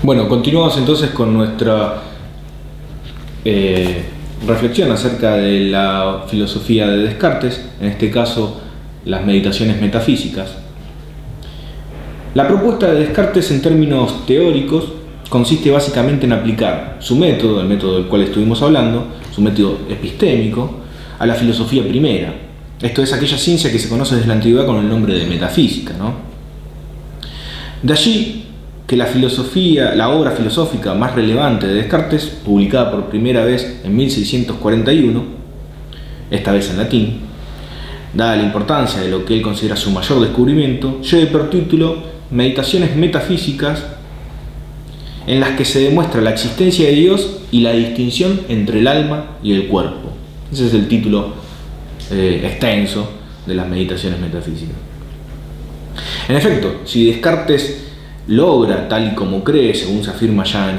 Bueno, continuamos entonces con nuestra reflexión acerca de la filosofía de Descartes, en este caso las meditaciones metafísicas. La propuesta de Descartes en términos teóricos consiste básicamente en aplicar su método, el método del cual estuvimos hablando, su método epistémico, a la filosofía primera. Esto es aquella ciencia que se conoce desde la antigüedad con el nombre de metafísica, ¿no? De allí que la obra filosófica más relevante de Descartes, publicada por primera vez en 1641, esta vez en latín, dada la importancia de lo que él considera su mayor descubrimiento, lleva por título Meditaciones metafísicas, en las que se demuestra la existencia de Dios y la distinción entre el alma y el cuerpo. Ese es el título extenso de las meditaciones metafísicas. En efecto, si Descartes logra, tal y como cree, según se afirma ya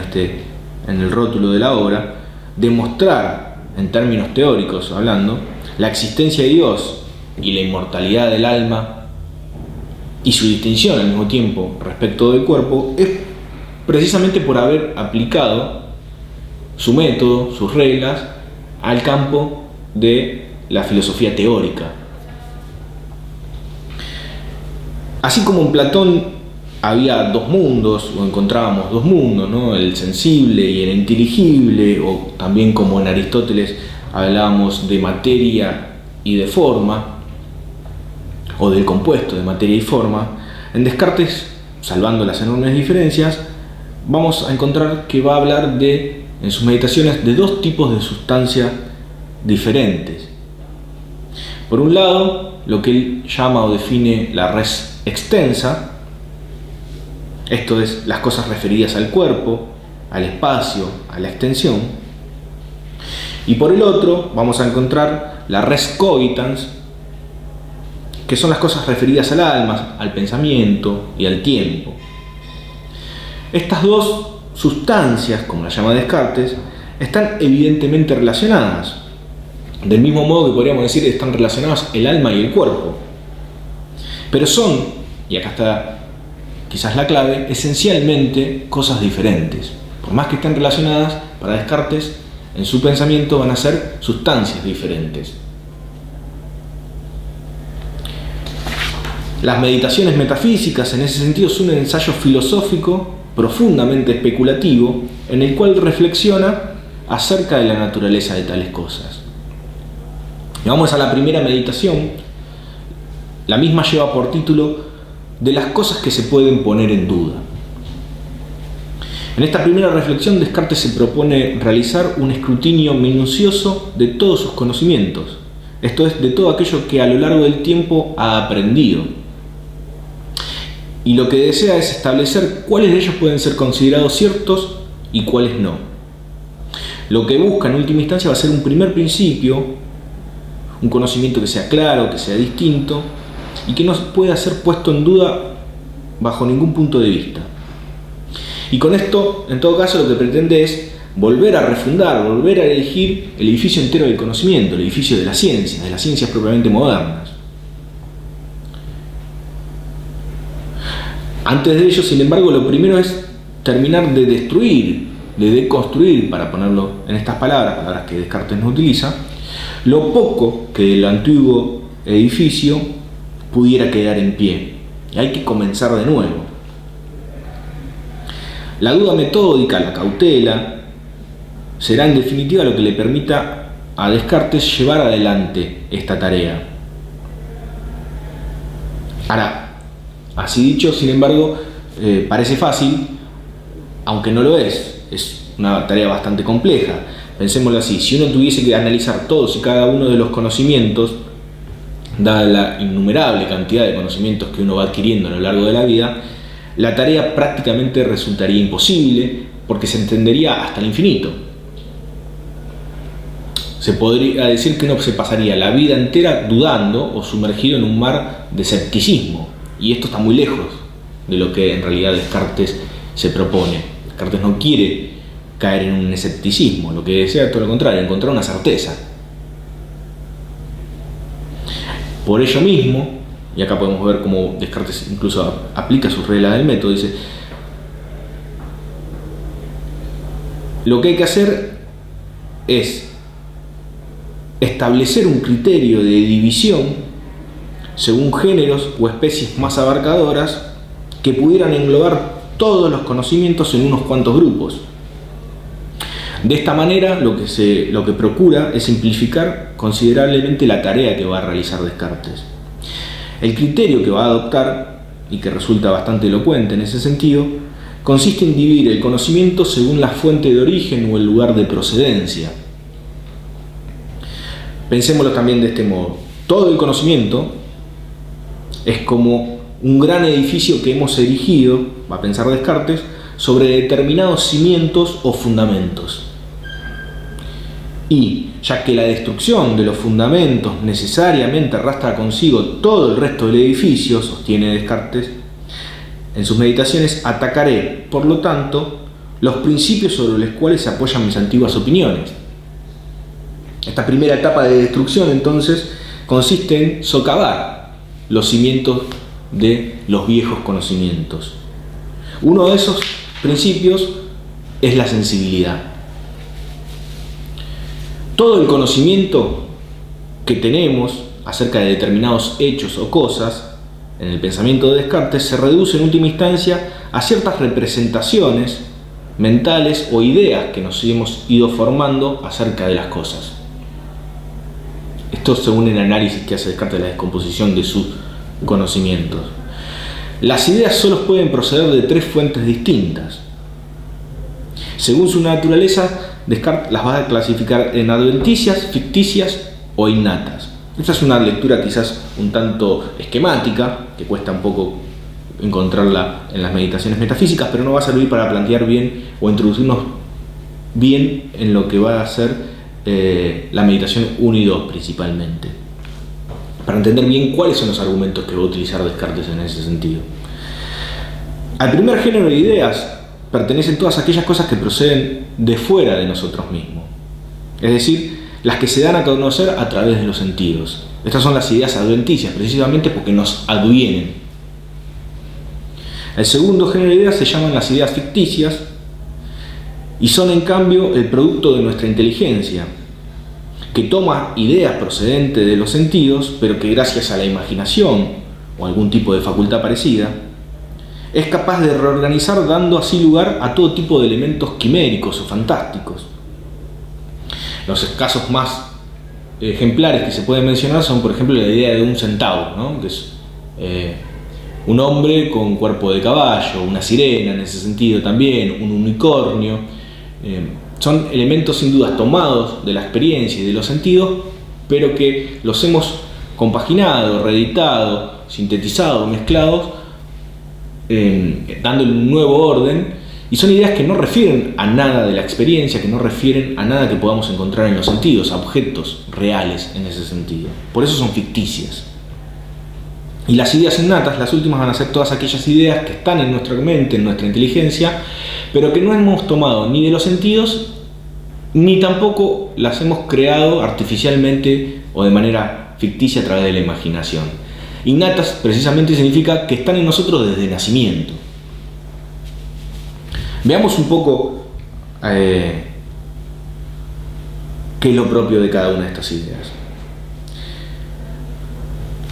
en el rótulo de la obra, demostrar, en términos teóricos hablando, la existencia de Dios y la inmortalidad del alma y su distinción al mismo tiempo respecto del cuerpo, es precisamente por haber aplicado su método, sus reglas, al campo de la filosofía teórica. Así como en Platón había dos mundos, o encontrábamos dos mundos, ¿no? El sensible y el inteligible, o también como en Aristóteles hablábamos de materia y de forma, o del compuesto de materia y forma, en Descartes, salvando las enormes diferencias, vamos a encontrar que va a hablar en sus meditaciones de dos tipos de sustancias diferentes. Por un lado, lo que él llama o define la res extensa, esto es, las cosas referidas al cuerpo, al espacio, a la extensión. Y por el otro, vamos a encontrar la res cogitans, que son las cosas referidas al alma, al pensamiento y al tiempo. Estas dos sustancias, como las llama Descartes, están evidentemente relacionadas. Del mismo modo que podríamos decir están relacionados el alma y el cuerpo. Pero son, y acá está quizás la clave, esencialmente cosas diferentes. Por más que estén relacionadas, para Descartes, en su pensamiento van a ser sustancias diferentes. Las meditaciones metafísicas, en ese sentido, son un ensayo filosófico profundamente especulativo, en el cual reflexiona acerca de la naturaleza de tales cosas. Y vamos a la primera meditación. La misma lleva por título de las cosas que se pueden poner en duda. En esta primera reflexión, Descartes se propone realizar un escrutinio minucioso de todos sus conocimientos, esto es, de todo aquello que a lo largo del tiempo ha aprendido. Y lo que desea es establecer cuáles de ellos pueden ser considerados ciertos y cuáles no. Lo que busca en última instancia va a ser un primer principio, un conocimiento que sea claro, que sea distinto y que no pueda ser puesto en duda bajo ningún punto de vista. Y con esto, en todo caso, lo que pretende es volver a refundar, volver a elegir el edificio entero del conocimiento, el edificio de las ciencias propiamente modernas. Antes de ello, sin embargo, lo primero es terminar de destruir, de deconstruir, para ponerlo en estas palabras que Descartes no utiliza, lo poco que del antiguo edificio pudiera quedar en pie. Y hay que comenzar de nuevo. La duda metódica, la cautela, será en definitiva lo que le permita a Descartes llevar adelante esta tarea. Ahora, así dicho, sin embargo, parece fácil, aunque no lo es una tarea bastante compleja. Pensémoslo así, si uno tuviese que analizar todos y cada uno de los conocimientos, dada la innumerable cantidad de conocimientos que uno va adquiriendo a lo largo de la vida, la tarea prácticamente resultaría imposible, porque se entendería hasta el infinito. Se podría decir que uno se pasaría la vida entera dudando o sumergido en un mar de escepticismo, y esto está muy lejos de lo que en realidad Descartes se propone. Descartes no quiere caer en un escepticismo, lo que desea es todo lo contrario, encontrar una certeza. Por ello mismo, y acá podemos ver cómo Descartes incluso aplica sus reglas del método, dice: Lo que hay que hacer es establecer un criterio de división según géneros o especies más abarcadoras que pudieran englobar todos los conocimientos en unos cuantos grupos. De esta manera, lo que procura es simplificar considerablemente la tarea que va a realizar Descartes. El criterio que va a adoptar, y que resulta bastante elocuente en ese sentido, consiste en dividir el conocimiento según la fuente de origen o el lugar de procedencia. Pensémoslo también de este modo. Todo el conocimiento es como un gran edificio que hemos erigido, va a pensar Descartes, sobre determinados cimientos o fundamentos. Y ya que la destrucción de los fundamentos necesariamente arrastra consigo todo el resto del edificio, sostiene Descartes en sus meditaciones, atacaré, por lo tanto, los principios sobre los cuales se apoyan mis antiguas opiniones. Esta primera etapa de destrucción, entonces, consiste en socavar los cimientos de los viejos conocimientos. Uno de esos principios es la sensibilidad. Todo el conocimiento que tenemos acerca de determinados hechos o cosas en el pensamiento de Descartes se reduce en última instancia a ciertas representaciones mentales o ideas que nos hemos ido formando acerca de las cosas. Esto según el análisis que hace Descartes de la descomposición de sus conocimientos. Las ideas solo pueden proceder de tres fuentes distintas. Según su naturaleza, Descartes las va a clasificar en adventicias, ficticias o innatas. Esta es una lectura quizás un tanto esquemática, que cuesta un poco encontrarla en las meditaciones metafísicas, pero nos va a servir para plantear bien o introducirnos bien en lo que va a ser la meditación 1 y 2 principalmente, para entender bien cuáles son los argumentos que va a utilizar Descartes en ese sentido. Al primer género de ideas pertenecen todas aquellas cosas que proceden de fuera de nosotros mismos, es decir, las que se dan a conocer a través de los sentidos. Estas son las ideas adventicias, precisamente porque nos advienen. El segundo género de ideas se llaman las ideas ficticias y son en cambio el producto de nuestra inteligencia, que toma ideas procedentes de los sentidos, pero que gracias a la imaginación o algún tipo de facultad parecida, es capaz de reorganizar, dando así lugar a todo tipo de elementos quiméricos o fantásticos. Los casos más ejemplares que se pueden mencionar son, por ejemplo, la idea de un centauro, ¿no? Que es un hombre con cuerpo de caballo, una sirena en ese sentido también, un unicornio. Son elementos sin dudas tomados de la experiencia y de los sentidos, pero que los hemos compaginado, reeditado, sintetizado, mezclados, dándole un nuevo orden. Y son ideas que no refieren a nada de la experiencia, que no refieren a nada que podamos encontrar en los sentidos, a objetos reales en ese sentido. Por eso son ficticias. Y las ideas innatas, las últimas, van a ser todas aquellas ideas que están en nuestra mente, en nuestra inteligencia, pero que no hemos tomado ni de los sentidos, ni tampoco las hemos creado artificialmente o de manera ficticia a través de la imaginación. Innatas precisamente significa que están en nosotros desde nacimiento. Veamos un poco qué es lo propio de cada una de estas ideas.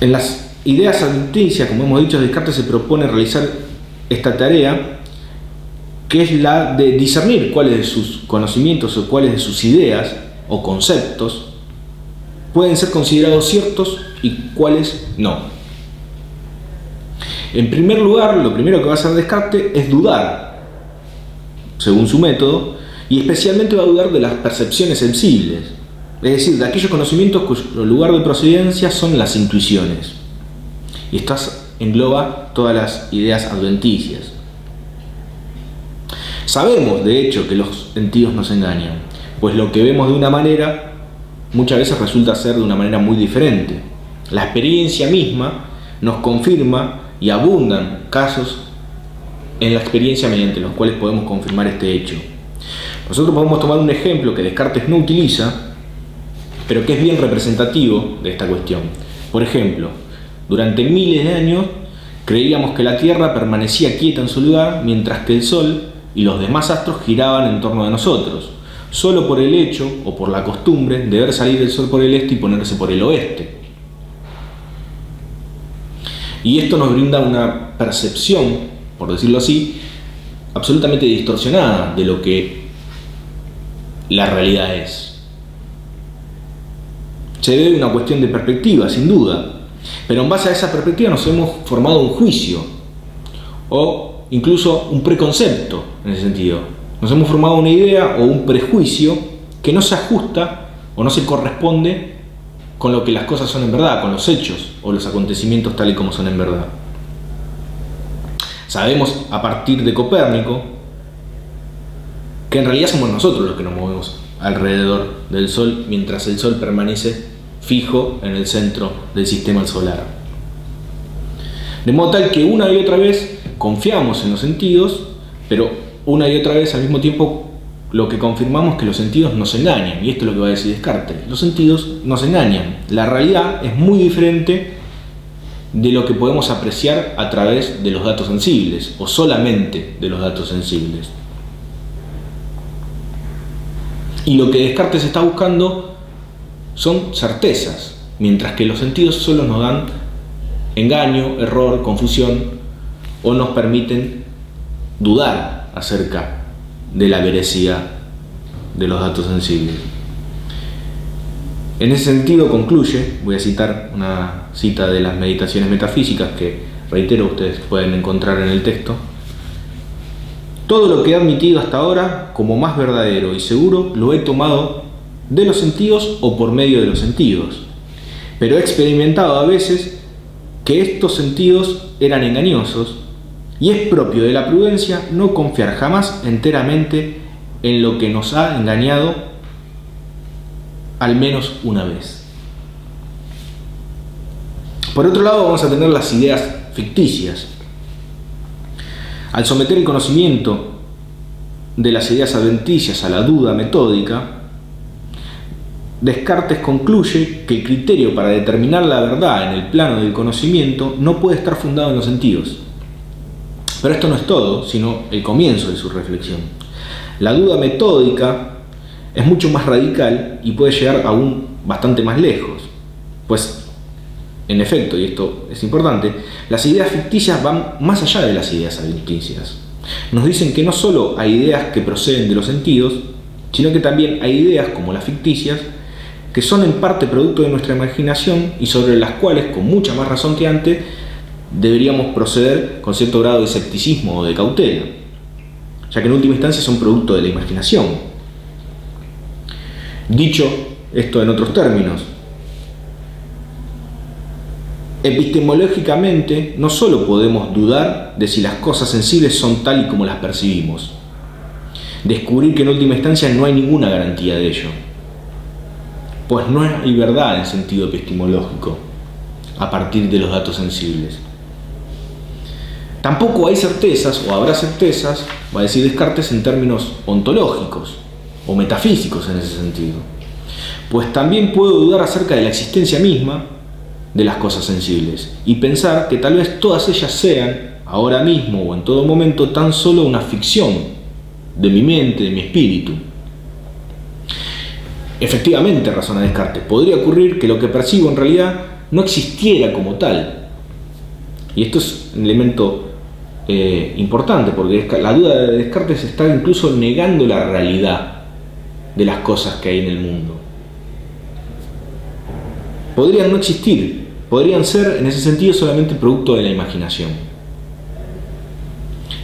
En las ideas adventicias, como hemos dicho, Descartes se propone realizar esta tarea, que es la de discernir cuáles de sus conocimientos o cuáles de sus ideas o conceptos pueden ser considerados ciertos y cuáles no. En primer lugar, lo primero que va a hacer Descartes es dudar, según su método, y especialmente va a dudar de las percepciones sensibles, es decir, de aquellos conocimientos cuyo lugar de procedencia son las intuiciones. Y esto engloba todas las ideas adventicias. Sabemos, de hecho, que los sentidos nos engañan, pues lo que vemos de una manera muchas veces resulta ser de una manera muy diferente. La experiencia misma nos confirma y abundan casos en la experiencia mediante los cuales podemos confirmar este hecho. Nosotros podemos tomar un ejemplo que Descartes no utiliza, pero que es bien representativo de esta cuestión. Por ejemplo, durante miles de años creíamos que la Tierra permanecía quieta en su lugar, mientras que el Sol y los demás astros giraban en torno de nosotros, solo por el hecho o por la costumbre de ver salir el sol por el este y ponerse por el oeste. Y esto nos brinda una percepción, por decirlo así, absolutamente distorsionada de lo que la realidad es. Se debe a una cuestión de perspectiva, sin duda, pero en base a esa perspectiva nos hemos formado un juicio o incluso un preconcepto en ese sentido. Nos hemos formado una idea o un prejuicio que no se ajusta o no se corresponde con lo que las cosas son en verdad, con los hechos o los acontecimientos tal y como son en verdad. Sabemos a partir de Copérnico que en realidad somos nosotros los que nos movemos alrededor del Sol mientras el Sol permanece fijo en el centro del sistema solar. De modo tal que una y otra vez confiamos en los sentidos, pero una y otra vez al mismo tiempo lo que confirmamos es que los sentidos nos engañan, y esto es lo que va a decir Descartes. Los sentidos nos engañan. La realidad es muy diferente de lo que podemos apreciar a través de los datos sensibles, o solamente de los datos sensibles. Y lo que Descartes está buscando son certezas, mientras que los sentidos solo nos dan engaño, error, confusión, o nos permiten dudar acerca de la veracidad de los datos sensibles. En ese sentido concluye, voy a citar una cita de las Meditaciones Metafísicas que, reitero, ustedes pueden encontrar en el texto: todo lo que he admitido hasta ahora como más verdadero y seguro lo he tomado de los sentidos o por medio de los sentidos, pero he experimentado a veces que estos sentidos eran engañosos, y es propio de la prudencia no confiar jamás enteramente en lo que nos ha engañado al menos una vez. Por otro lado, vamos a tener las ideas ficticias. Al someter el conocimiento de las ideas adventicias a la duda metódica, Descartes concluye que el criterio para determinar la verdad en el plano del conocimiento no puede estar fundado en los sentidos. Pero esto no es todo, sino el comienzo de su reflexión. La duda metódica es mucho más radical y puede llegar aún bastante más lejos, pues, en efecto, y esto es importante, las ideas ficticias van más allá de las ideas adventicias. Nos dicen que no solo hay ideas que proceden de los sentidos, sino que también hay ideas, como las ficticias, que son en parte producto de nuestra imaginación y sobre las cuales, con mucha más razón que antes, deberíamos proceder con cierto grado de escepticismo o de cautela, ya que en última instancia son producto de la imaginación. Dicho esto en otros términos, epistemológicamente no solo podemos dudar de si las cosas sensibles son tal y como las percibimos, descubrir que en última instancia no hay ninguna garantía de ello, pues no hay verdad en sentido epistemológico a partir de los datos sensibles. Tampoco hay certezas, o habrá certezas, va a decir Descartes, en términos ontológicos o metafísicos en ese sentido, pues también puedo dudar acerca de la existencia misma de las cosas sensibles y pensar que tal vez todas ellas sean, ahora mismo o en todo momento, tan solo una ficción de mi mente, de mi espíritu. Efectivamente, razona Descartes, podría ocurrir que lo que percibo en realidad no existiera como tal. Y esto es un elemento importante, porque la duda de Descartes está incluso negando la realidad de las cosas que hay en el mundo. Podrían no existir, podrían ser en ese sentido solamente producto de la imaginación.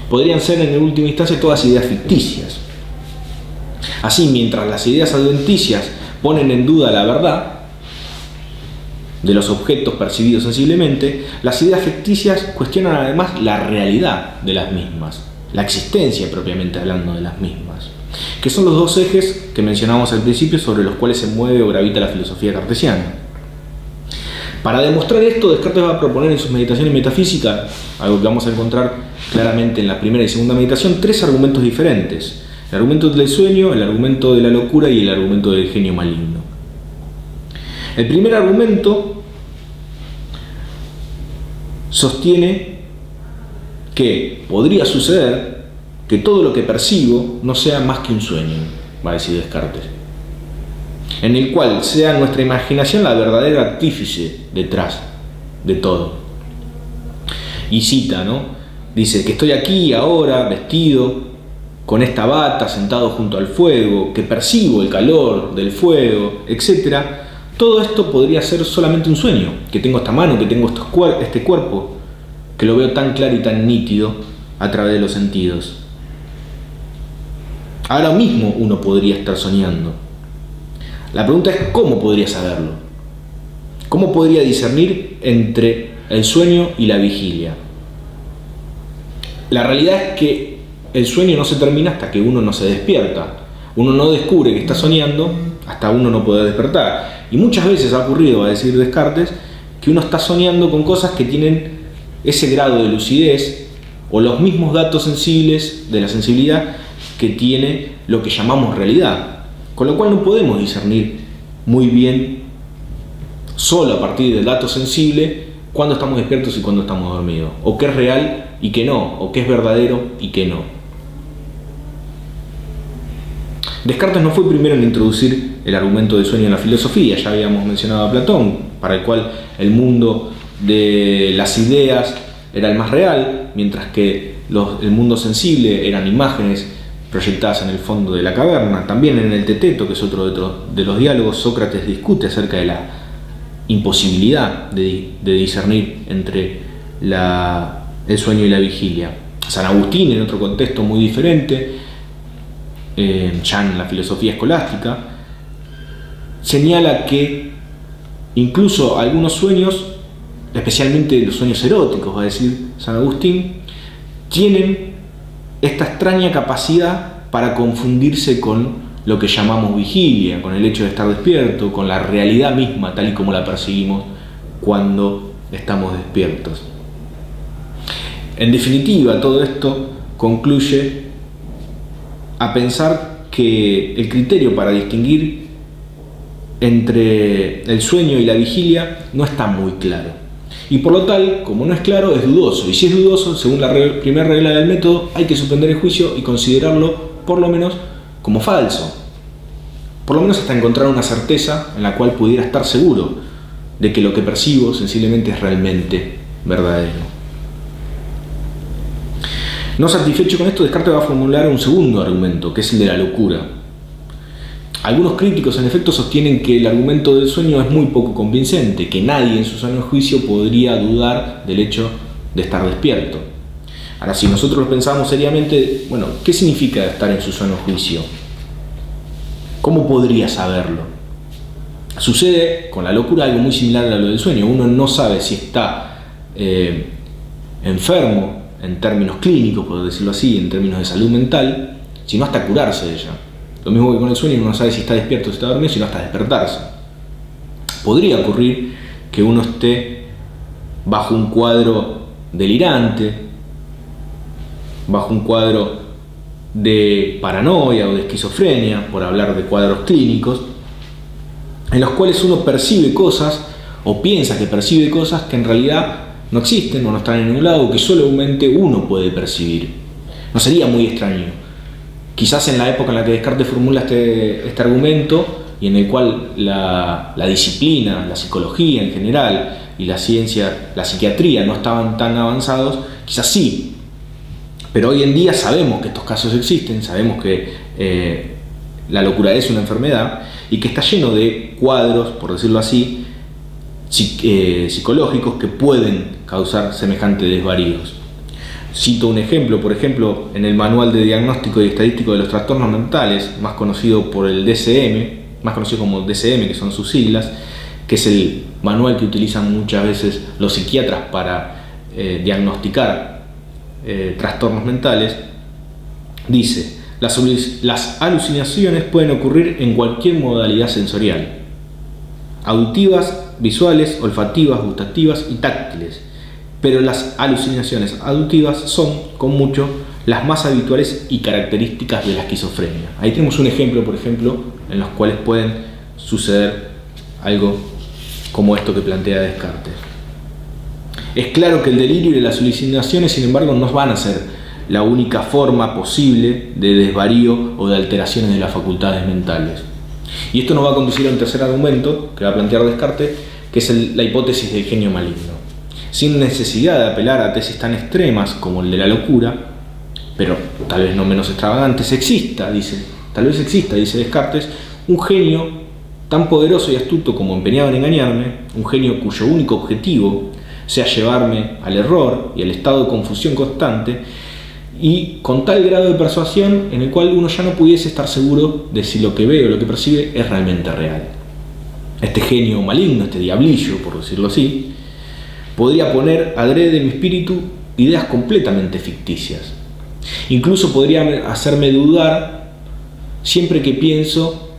Podrían ser en última instancia todas ideas ficticias. Así, mientras las ideas adventicias ponen en duda la verdad de los objetos percibidos sensiblemente, las ideas ficticias cuestionan además la realidad de las mismas, la existencia propiamente hablando de las mismas, que son los dos ejes que mencionamos al principio sobre los cuales se mueve o gravita la filosofía cartesiana. Para demostrar esto, Descartes va a proponer en sus Meditaciones Metafísicas, algo que vamos a encontrar claramente en la primera y segunda meditación, tres argumentos diferentes: el argumento del sueño, el argumento de la locura y el argumento del genio maligno. El primer argumento sostiene que podría suceder que todo lo que percibo no sea más que un sueño, va a decir Descartes, en el cual sea nuestra imaginación la verdadera artífice detrás de todo. Y cita, ¿no? Dice que estoy aquí ahora vestido con esta bata, sentado junto al fuego, que percibo el calor del fuego, etc. Todo esto podría ser solamente un sueño, que tengo esta mano, que tengo este cuerpo, que lo veo tan claro y tan nítido a través de los sentidos. Ahora mismo uno podría estar soñando. La pregunta es ¿cómo podría saberlo? ¿Cómo podría discernir entre el sueño y la vigilia? La realidad es que el sueño no se termina hasta que uno no se despierta. Uno no descubre que está soñando hasta uno no poder despertar. Y muchas veces ha ocurrido, va a decir Descartes, que uno está soñando con cosas que tienen ese grado de lucidez o los mismos datos sensibles de la sensibilidad que tiene lo que llamamos realidad. Con lo cual no podemos discernir muy bien, solo a partir del dato sensible, cuándo estamos despiertos y cuándo estamos dormidos, o qué es real y qué no, o qué es verdadero y qué no. Descartes no fue primero en introducir el argumento del sueño en la filosofía. Ya habíamos mencionado a Platón, para el cual el mundo de las ideas era el más real, mientras que el mundo sensible eran imágenes proyectadas en el fondo de la caverna. También en el Teteto, que es otro de los diálogos, Sócrates discute acerca de la imposibilidad de discernir entre el sueño y la vigilia. San Agustín, en otro contexto muy diferente, ya en la filosofía escolástica, señala que incluso algunos sueños, especialmente los sueños eróticos, va a decir San Agustín, tienen esta extraña capacidad para confundirse con lo que llamamos vigilia, con el hecho de estar despierto, con la realidad misma tal y como la percibimos cuando estamos despiertos. En definitiva, todo esto concluye a pensar que el criterio para distinguir entre el sueño y la vigilia no está muy claro. Y por lo tal, como no es claro, es dudoso. Y si es dudoso, según la primera regla del método, hay que suspender el juicio y considerarlo, por lo menos, como falso. Por lo menos hasta encontrar una certeza en la cual pudiera estar seguro de que lo que percibo sensiblemente es realmente verdadero. No satisfecho con esto, Descartes va a formular un segundo argumento, que es el de la locura. Algunos críticos, en efecto, sostienen que el argumento del sueño es muy poco convincente, que nadie en su sano juicio podría dudar del hecho de estar despierto. Ahora, si nosotros lo pensamos seriamente, bueno, ¿qué significa estar en su sano juicio? ¿Cómo podría saberlo? Sucede con la locura algo muy similar a lo del sueño. Uno no sabe si está enfermo en términos clínicos, por decirlo así, en términos de salud mental, sino hasta curarse de ella. Lo mismo que con el sueño, uno no sabe si está despierto o si está dormido, sino hasta despertarse. Podría ocurrir que uno esté bajo un cuadro delirante, bajo un cuadro de paranoia o de esquizofrenia, por hablar de cuadros clínicos, en los cuales uno percibe cosas o piensa que percibe cosas que en realidad no existen o no están en ningún lado, que solamente uno puede percibir. No sería muy extraño. Quizás en la época en la que Descartes formula este argumento y en el cual la disciplina, la psicología en general y la ciencia, la psiquiatría no estaban tan avanzados, quizás sí. Pero hoy en día sabemos que estos casos existen, sabemos que la locura es una enfermedad y que está lleno de cuadros, por decirlo así, psicológicos que pueden causar semejantes desvaríos. Cito un ejemplo, por ejemplo, en el Manual de Diagnóstico y Estadístico de los Trastornos Mentales, más conocido por el DSM, más conocido como DSM, que son sus siglas, que es el manual que utilizan muchas veces los psiquiatras para diagnosticar trastornos mentales. Dice: las alucinaciones pueden ocurrir en cualquier modalidad sensorial: auditivas, visuales, olfativas, gustativas y táctiles. Pero las alucinaciones auditivas son, con mucho, las más habituales y características de la esquizofrenia. Ahí tenemos un ejemplo, por ejemplo, en los cuales pueden suceder algo como esto que plantea Descartes. Es claro que el delirio y las alucinaciones, sin embargo, no van a ser la única forma posible de desvarío o de alteraciones de las facultades mentales. Y esto nos va a conducir a un tercer argumento que va a plantear Descartes, que es la hipótesis del genio maligno. Sin necesidad de apelar a tesis tan extremas como el de la locura, pero tal vez no menos extravagantes, tal vez exista, dice Descartes, un genio tan poderoso y astuto como empeñado en engañarme, un genio cuyo único objetivo sea llevarme al error y al estado de confusión constante, y con tal grado de persuasión en el cual uno ya no pudiese estar seguro de si lo que ve o lo que percibe es realmente real. Este genio maligno, este diablillo, por decirlo así, podría poner adrede en mi espíritu ideas completamente ficticias. Incluso podría hacerme dudar siempre que pienso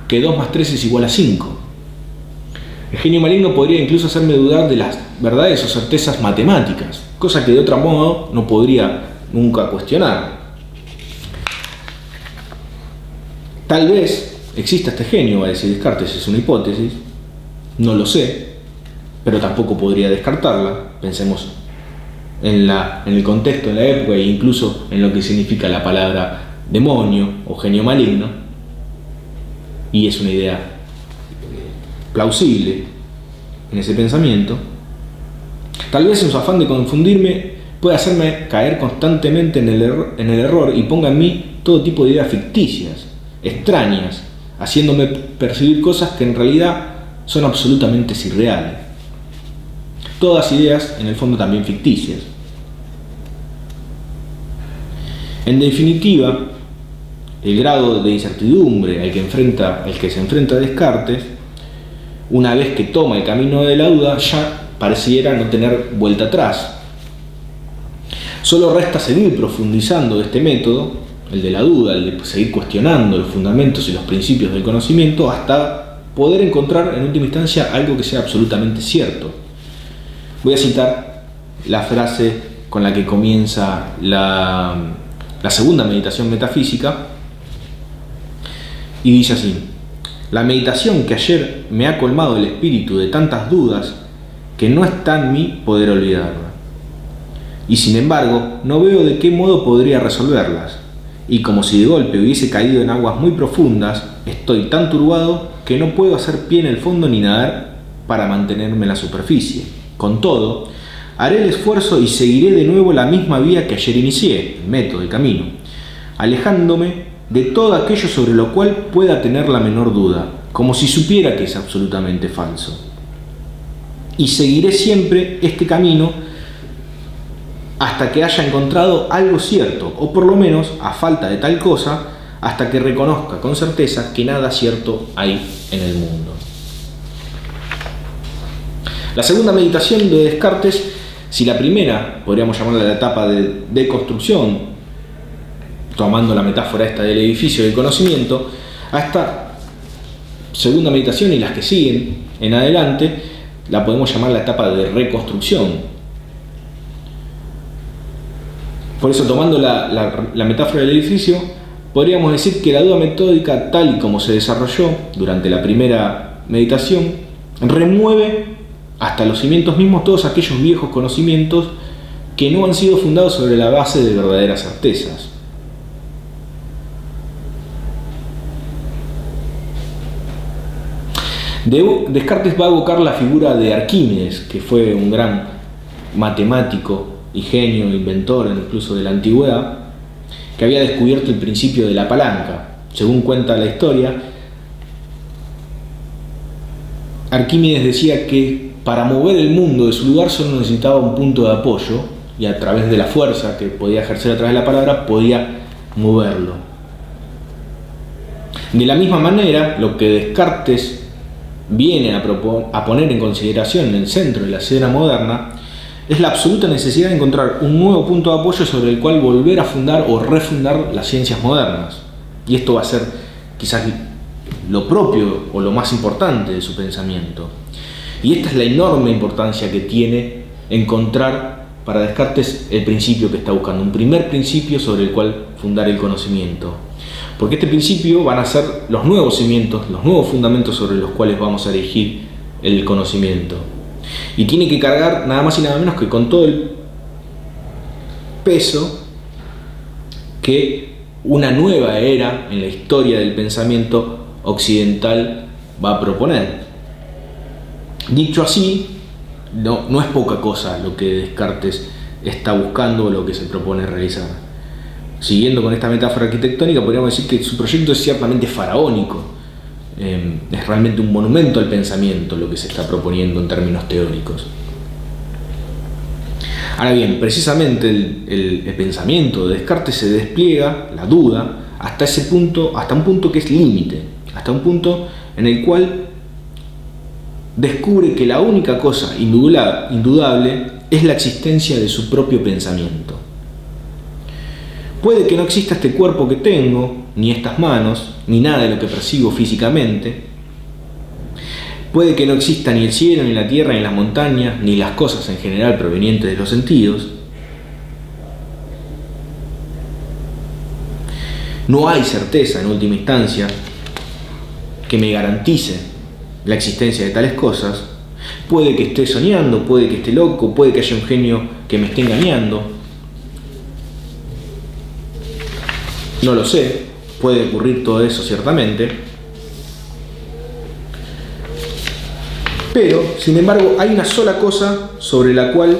que 2 más 3 es igual a 5. El genio maligno podría incluso hacerme dudar de las verdades o certezas matemáticas, cosa que de otro modo no podría nunca cuestionar. Tal vez exista este genio, va a decir Descartes, es una hipótesis, no lo sé, pero tampoco podría descartarla. Pensemos en el contexto, en la época e incluso en lo que significa la palabra demonio o genio maligno, y es una idea plausible en ese pensamiento. Tal vez en su afán de confundirme puede hacerme caer constantemente en el error y ponga en mí todo tipo de ideas ficticias, extrañas, haciéndome percibir cosas que en realidad son absolutamente irreales. Todas ideas, en el fondo, también ficticias. En definitiva, el grado de incertidumbre al que se enfrenta Descartes, una vez que toma el camino de la duda, ya pareciera no tener vuelta atrás. Solo resta seguir profundizando este método, el de la duda, el de seguir cuestionando los fundamentos y los principios del conocimiento hasta poder encontrar en última instancia algo que sea absolutamente cierto. Voy a citar la frase con la que comienza la segunda meditación metafísica, y dice así: la meditación que ayer me ha colmado el espíritu de tantas dudas que no está en mí poder olvidarla. Y sin embargo, no veo de qué modo podría resolverlas. Y como si de golpe hubiese caído en aguas muy profundas, estoy tan turbado que no puedo hacer pie en el fondo ni nadar para mantenerme en la superficie. Con todo, haré el esfuerzo y seguiré de nuevo la misma vía que ayer inicié, el método, el camino, alejándome de todo aquello sobre lo cual pueda tener la menor duda, como si supiera que es absolutamente falso. Y seguiré siempre este camino hasta que haya encontrado algo cierto, o por lo menos, a falta de tal cosa, hasta que reconozca con certeza que nada cierto hay en el mundo. La segunda meditación de Descartes, si la primera podríamos llamarla la etapa de deconstrucción, tomando la metáfora esta del edificio del conocimiento, a esta segunda meditación y las que siguen en adelante la podemos llamar la etapa de reconstrucción. Por eso, tomando la metáfora del edificio, podríamos decir que la duda metódica, tal y como se desarrolló durante la primera meditación, remueve hasta los cimientos mismos todos aquellos viejos conocimientos que no han sido fundados sobre la base de verdaderas certezas. Descartes va a evocar la figura de Arquímedes, que fue un gran matemático y genio, inventor incluso de la antigüedad, que había descubierto el principio de la palanca. Según cuenta la historia, Arquímedes decía que para mover el mundo de su lugar solo necesitaba un punto de apoyo, y a través de la fuerza que podía ejercer a través de la palabra podía moverlo. De la misma manera, lo que Descartes viene a poner en consideración en el centro de la escena moderna es la absoluta necesidad de encontrar un nuevo punto de apoyo sobre el cual volver a fundar o refundar las ciencias modernas. Y esto va a ser quizás lo propio o lo más importante de su pensamiento. Y esta es la enorme importancia que tiene encontrar para Descartes el principio que está buscando, un primer principio sobre el cual fundar el conocimiento. Porque este principio van a ser los nuevos cimientos, los nuevos fundamentos sobre los cuales vamos a erigir el conocimiento. Y tiene que cargar nada más y nada menos que con todo el peso que una nueva era en la historia del pensamiento occidental va a proponer. Dicho así, no es poca cosa lo que Descartes está buscando o lo que se propone realizar. Siguiendo con esta metáfora arquitectónica, podríamos decir que su proyecto es ciertamente faraónico. Es realmente un monumento al pensamiento lo que se está proponiendo en términos teóricos. Ahora bien, precisamente el pensamiento de Descartes se despliega, la duda, hasta un punto que es límite, hasta un punto en el cual descubre que la única cosa indudable es la existencia de su propio pensamiento. Puede que no exista este cuerpo que tengo, ni estas manos, ni nada de lo que percibo físicamente. Puede que no exista ni el cielo, ni la tierra, ni las montañas, ni las cosas en general provenientes de los sentidos. No hay certeza, en última instancia, que me garantice la existencia de tales cosas. Puede que esté soñando, puede que esté loco, puede que haya un genio que me esté engañando. No lo sé, puede ocurrir todo eso ciertamente. Pero, sin embargo, hay una sola cosa sobre la cual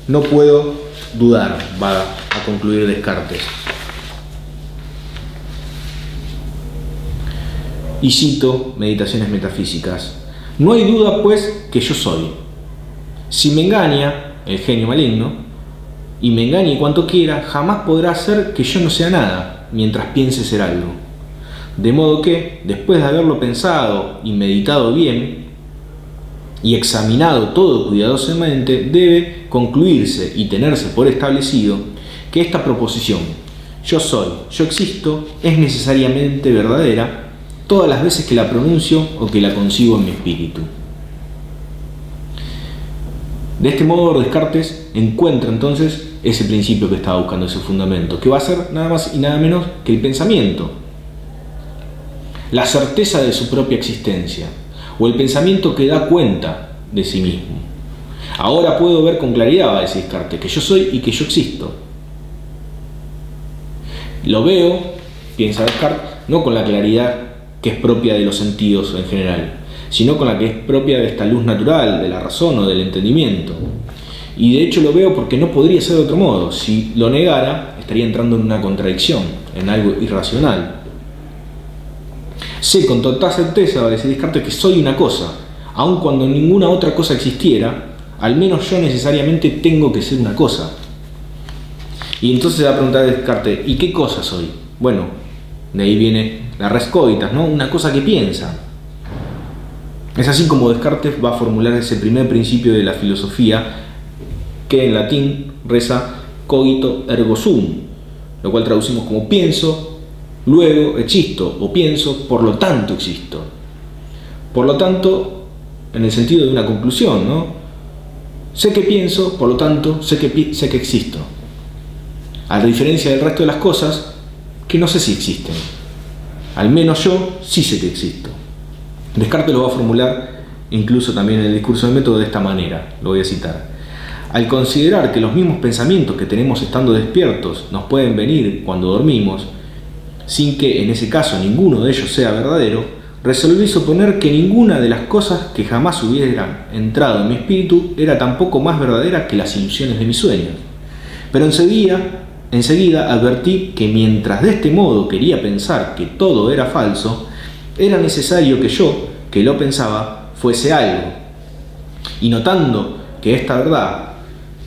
no puedo dudar, va a concluir Descartes. Y cito Meditaciones Metafísicas: no hay duda, pues, que yo soy. Si me engaña el genio maligno, y me engañe cuanto quiera, jamás podrá hacer que yo no sea nada, mientras piense ser algo. De modo que, después de haberlo pensado y meditado bien, y examinado todo cuidadosamente, debe concluirse y tenerse por establecido que esta proposición, yo soy, yo existo, es necesariamente verdadera todas las veces que la pronuncio o que la concibo en mi espíritu. De este modo, Descartes encuentra entonces ese principio que estaba buscando, ese fundamento, que va a ser nada más y nada menos que el pensamiento, la certeza de su propia existencia, o el pensamiento que da cuenta de sí mismo. Ahora puedo ver con claridad, va a decir Descartes, que yo soy y que yo existo. Lo veo, piensa Descartes, no con la claridad que es propia de los sentidos en general, sino con la que es propia de esta luz natural, de la razón o del entendimiento. Y de hecho lo veo porque no podría ser de otro modo. Si lo negara, estaría entrando en una contradicción, en algo irracional. Sé con total certeza, va a decir Descartes, que soy una cosa, aun cuando ninguna otra cosa existiera, al menos yo necesariamente tengo que ser una cosa. Y entonces se va a preguntar Descartes, ¿y qué cosa soy? Bueno, de ahí viene la res coitas, ¿no? Una cosa que piensa. Es así como Descartes va a formular ese primer principio de la filosofía, que en latín reza cogito ergo sum, lo cual traducimos como pienso, luego existo, o pienso, por lo tanto existo. Por lo tanto, en el sentido de una conclusión, ¿no? Sé que pienso, por lo tanto, sé que existo. A la diferencia del resto de las cosas, que no sé si existen. Al menos yo sí sé que existo. Descartes lo va a formular incluso también en el discurso del método de esta manera, lo voy a citar. Al considerar que los mismos pensamientos que tenemos estando despiertos nos pueden venir cuando dormimos, sin que en ese caso ninguno de ellos sea verdadero, resolví suponer que ninguna de las cosas que jamás hubieran entrado en mi espíritu era tampoco más verdadera que las ilusiones de mis sueños. Pero enseguida advertí que mientras de este modo quería pensar que todo era falso, era necesario que yo, que lo pensaba, fuese algo. Y notando que esta verdad,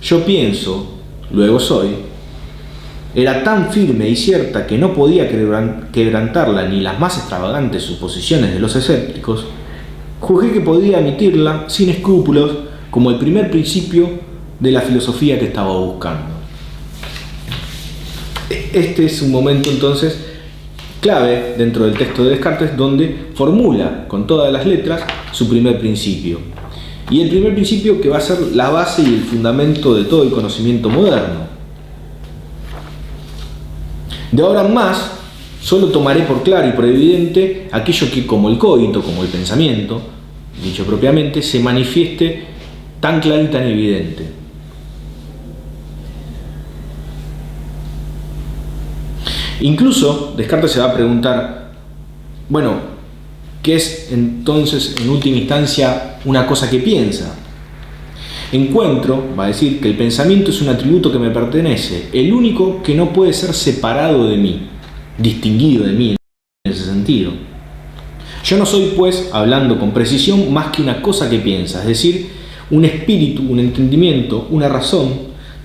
yo pienso, luego soy, era tan firme y cierta que no podía quebrantarla ni las más extravagantes suposiciones de los escépticos, juzgué que podía admitirla sin escrúpulos como el primer principio de la filosofía que estaba buscando. Este es un momento entonces clave dentro del texto de Descartes, donde formula con todas las letras su primer principio. Y el primer principio que va a ser la base y el fundamento de todo el conocimiento moderno. De ahora en más, solo tomaré por claro y por evidente aquello que, como el cogito, como el pensamiento, dicho propiamente, se manifieste tan claro y tan evidente. Incluso Descartes se va a preguntar, bueno, ¿qué es entonces en última instancia una cosa que piensa? Encuentro, va a decir, que el pensamiento es un atributo que me pertenece, el único que no puede ser separado de mí, distinguido de mí en ese sentido. Yo no soy, pues, hablando con precisión, más que una cosa que piensa, es decir, un espíritu, un entendimiento, una razón,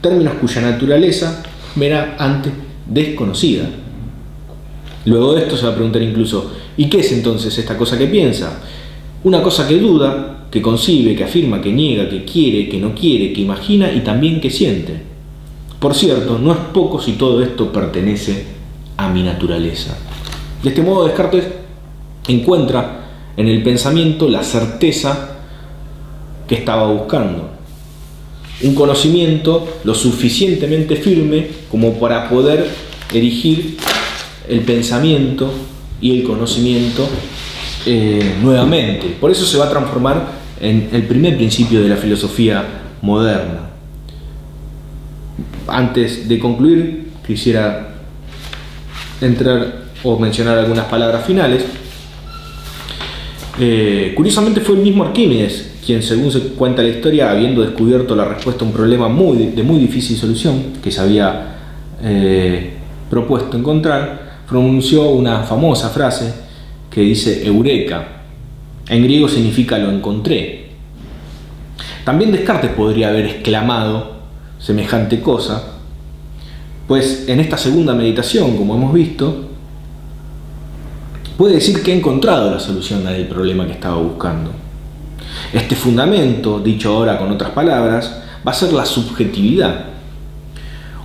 términos cuya naturaleza me era antes desconocida. Luego de esto se va a preguntar incluso, ¿y qué es entonces esta cosa que piensa? Una cosa que duda, que concibe, que afirma, que niega, que quiere, que no quiere, que imagina y también que siente. Por cierto, no es poco si todo esto pertenece a mi naturaleza. De este modo, Descartes encuentra en el pensamiento la certeza que estaba buscando. Un conocimiento lo suficientemente firme como para poder erigir el pensamiento y el conocimiento nuevamente. Por eso se va a transformar en el primer principio de la filosofía moderna. Antes de concluir, quisiera entrar o mencionar algunas palabras finales. Curiosamente fue el mismo Arquímedes quien, según se cuenta la historia, habiendo descubierto la respuesta a un problema de muy difícil solución que se había propuesto encontrar, pronunció una famosa frase que dice Eureka. En griego significa lo encontré. También Descartes podría haber exclamado semejante cosa, pues en esta segunda meditación, como hemos visto, puede decir que ha encontrado la solución al problema que estaba buscando. Este fundamento, dicho ahora con otras palabras, va a ser la subjetividad.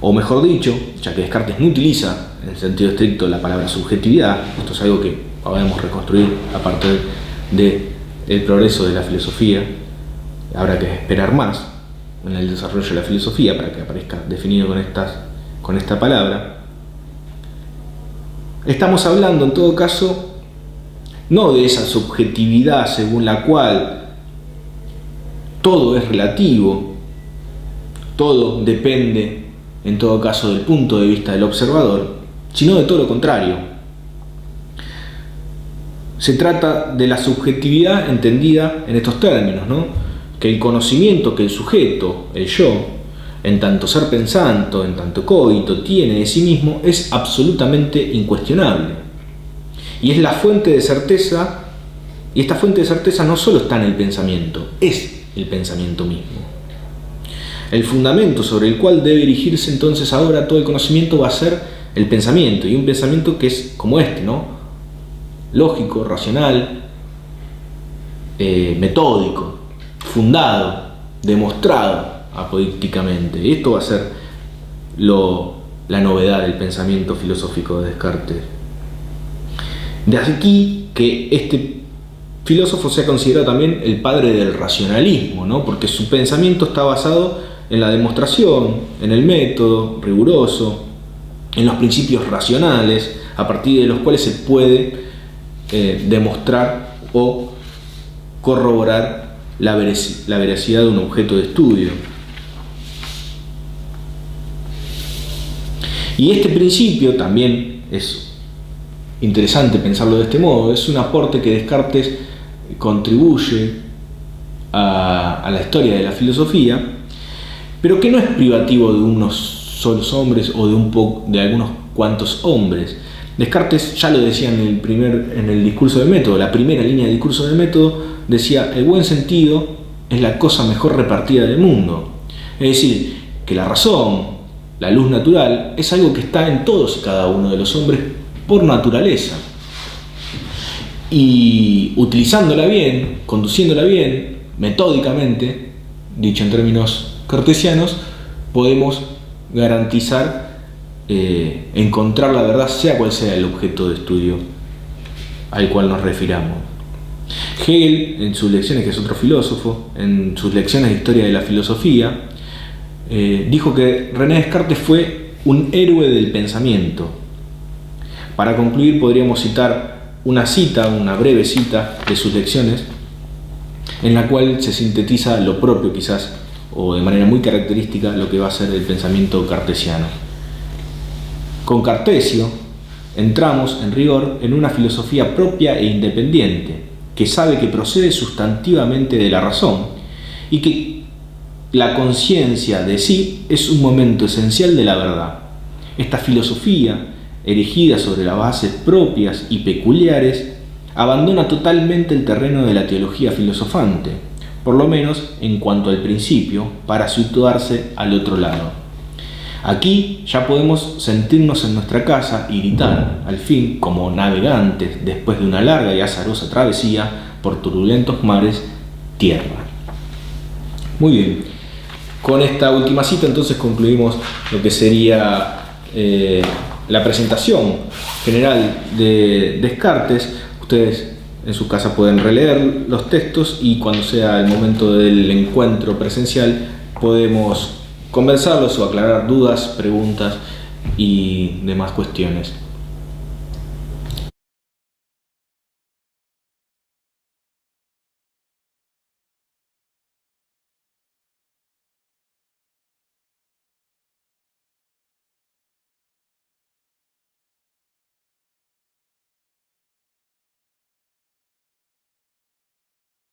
O mejor dicho, ya que Descartes no utiliza en el sentido estricto la palabra subjetividad, esto es algo que podemos reconstruir a partir del progreso de la filosofía, habrá que esperar más en el desarrollo de la filosofía para que aparezca definido con esta palabra. Estamos hablando en todo caso no de esa subjetividad según la cual todo es relativo, todo depende en todo caso del punto de vista del observador, sino de todo lo contrario. Se trata de la subjetividad entendida en estos términos, ¿no? Que el conocimiento que el sujeto, el yo, en tanto ser pensante, en tanto cogito, tiene de sí mismo, es absolutamente incuestionable. Y es la fuente de certeza, y esta fuente de certeza no solo está en el pensamiento, es el pensamiento mismo. El fundamento sobre el cual debe erigirse entonces ahora todo el conocimiento va a ser el pensamiento, y un pensamiento que es como este, ¿no? Lógico, racional, metódico, fundado, demostrado apodícticamente. Y esto va a ser la novedad del pensamiento filosófico de Descartes. De aquí que este filósofo sea considerado también el padre del racionalismo, ¿no? Porque su pensamiento está basado en la demostración, en el método riguroso, en los principios racionales, a partir de los cuales se puede demostrar o corroborar la veracidad de un objeto de estudio. Y este principio también es interesante pensarlo de este modo, es un aporte que Descartes contribuye a la historia de la filosofía, pero que no es privativo de unos solos hombres o de algunos cuantos hombres. Descartes ya lo decía en el discurso del método, la primera línea del discurso del método decía: el buen sentido es la cosa mejor repartida del mundo. Es decir, que la razón, la luz natural, es algo que está en todos y cada uno de los hombres por naturaleza. Y utilizándola bien, conduciéndola bien, metódicamente, dicho en términos cartesianos, podemos garantizar encontrar la verdad, sea cual sea el objeto de estudio al cual nos refiramos. Hegel, en sus lecciones, que es otro filósofo, en sus lecciones de historia de la filosofía, dijo que René Descartes fue un héroe del pensamiento. Para concluir, podríamos citar una breve cita de sus lecciones, en la cual se sintetiza lo propio, quizás, o de manera muy característica, lo que va a ser el pensamiento cartesiano. Con Cartesio, entramos, en rigor, en una filosofía propia e independiente, que sabe que procede sustantivamente de la razón y que la conciencia de sí es un momento esencial de la verdad. Esta filosofía, erigida sobre las bases propias y peculiares, abandona totalmente el terreno de la teología filosofante, por lo menos en cuanto al principio, para situarse al otro lado. Aquí ya podemos sentirnos en nuestra casa y gritar, al fin, como navegantes, después de una larga y azarosa travesía por turbulentos mares, tierra. Muy bien, con esta última cita entonces concluimos lo que sería la presentación general de Descartes. Ustedes en su casa pueden releer los textos y cuando sea el momento del encuentro presencial podemos conversarlos o aclarar dudas, preguntas y demás cuestiones.